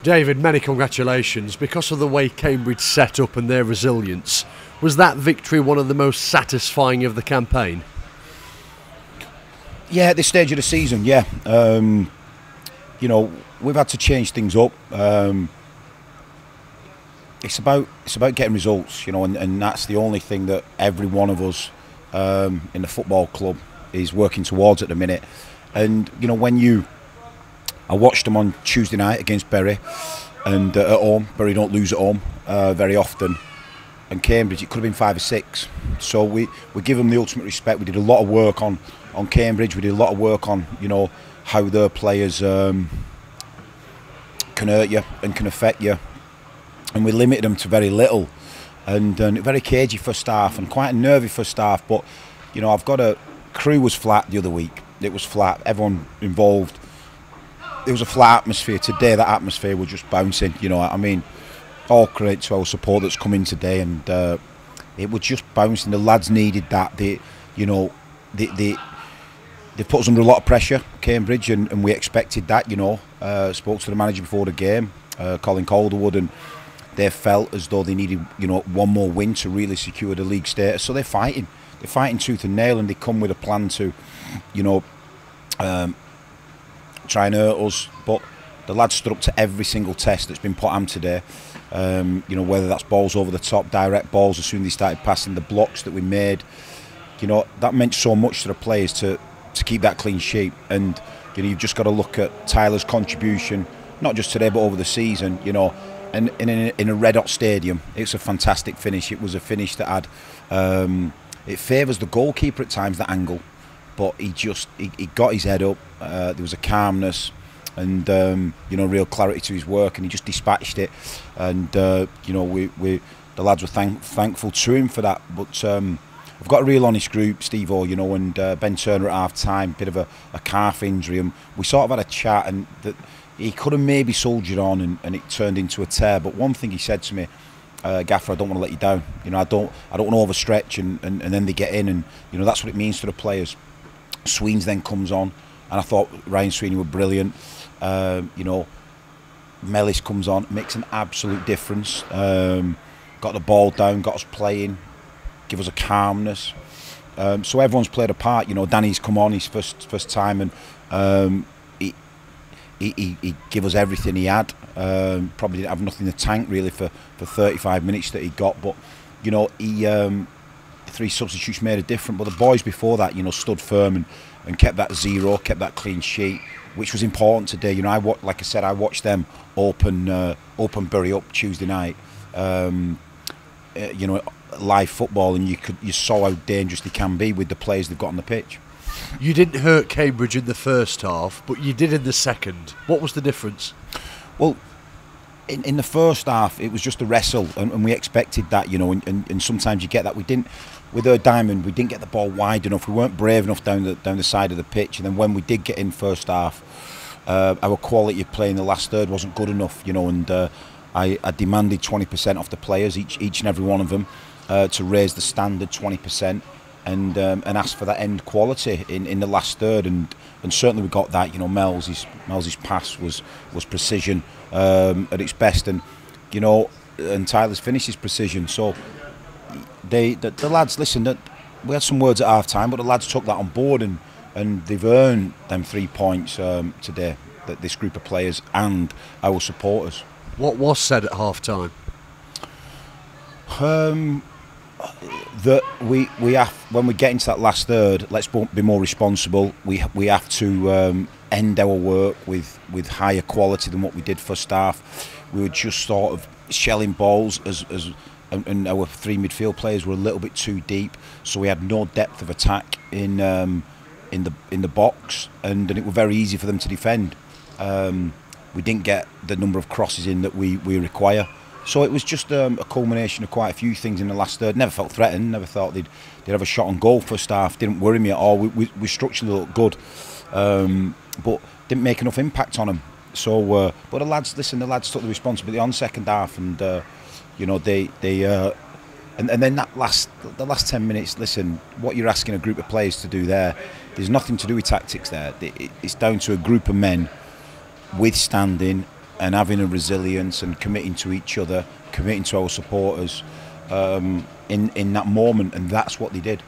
David, many congratulations. Because of the way Cambridge set up and their resilience, was that victory one of the most satisfying of the campaign? Yeah, at this stage of the season, yeah. You know, we've had to change things up. It's about getting results, you know, and that's the only thing that every one of us in the football club is working towards at the minute. And you know, I watched them on Tuesday night against Bury, and at home. Bury don't lose at home very often. And Cambridge, it could have been 5 or 6. So we give them the ultimate respect. We did a lot of work on Cambridge. We did a lot of work on, you know, how their players can hurt you and can affect you. And we limited them to very little. And very cagey first half and quite a nervy first half. But, you know, Crewe was flat the other week. It was flat. Everyone involved. It was a flat atmosphere. Today, that atmosphere was just bouncing. You know, I mean, all credit to our support that's come in today, and it was just bouncing. The lads needed that. They put us under a lot of pressure, Cambridge, and we expected that. You know, spoke to the manager before the game, Colin Calderwood, and they felt as though they needed, you know, one more win to really secure the league status. So they're fighting tooth and nail, and they come with a plan to, you know, try and hurt us. But the lads stood up to every single test that's been put on today. You know, whether that's balls over the top, direct balls as soon as they started passing, the blocks that we made, you know, that meant so much to the players to keep that clean sheet. And you know, you've just got to look at Tyler's contribution, not just today but over the season. You know, and in a red hot stadium, it's a fantastic finish. It was a finish that had it favours the goalkeeper at times, that angle, but he got his head up. There was a calmness and you know, real clarity to his work, and he just dispatched it. And you know, the lads were thankful to him for that. But we've got a real honest group, Steve-O, you know, and Ben Turner at half time, bit of a calf injury, and we sort of had a chat, and that he could have maybe soldiered on, and it turned into a tear. But one thing he said to me, Gaffer, I don't want to let you down. You know, I don't want to overstretch, and then they get in, and you know, that's what it means to the players. Sweens then comes on, and I thought Ryan Sweeney were brilliant. You know, Mellis comes on, makes an absolute difference. Got the ball down, got us playing, give us a calmness. So everyone's played a part. You know, Danny's come on his first time, and he gave us everything he had. Probably didn't have nothing in the tank really for 35 minutes that he got, but you know, the 3 substitutes made a difference. But the boys before that, you know, stood firm and kept that 0, kept that clean sheet, which was important today. You know, like I said, I watched them open Bury up Tuesday night. You know, live football, and you saw how dangerous they can be with the players they've got on the pitch. You didn't hurt Cambridge in the first half, but you did in the second. What was the difference? Well, in the first half, it was just a wrestle, and we expected that, you know, and sometimes you get that. We didn't, with our diamond, we didn't get the ball wide enough. We weren't brave enough down the side of the pitch, and then when we did get in first half, our quality of play in the last third wasn't good enough, you know, and I demanded 20% off the players, each and every one of them, to raise the standard 20%, and ask for that end quality in the last third, and certainly we got that. You know, Mel's pass was precision at its best, and you know, and Tyler's finish is precision. So the lads, listen, we had some words at half time, but the lads took that on board, and they've earned them 3 points today, that this group of players and our supporters. What was said at half time? That we have, when we get into that last third, let's be more responsible. We have to end our work with higher quality than what we did first half. We were just sort of shelling balls and our 3 midfield players were a little bit too deep, so we had no depth of attack in the box, and it was very easy for them to defend. We didn't get the number of crosses in that we require. So it was just a culmination of quite a few things in the last third. Never felt threatened, never thought they'd have a shot on goal first half. Didn't worry me at all. We structurally looked good, but didn't make enough impact on them. So, but the lads took the responsibility on second half, and you know, and then the last 10 minutes. Listen, what you're asking a group of players to do there's nothing to do with tactics there. It's down to a group of men withstanding and having a resilience and committing to each other, committing to our supporters in that moment, and that's what they did.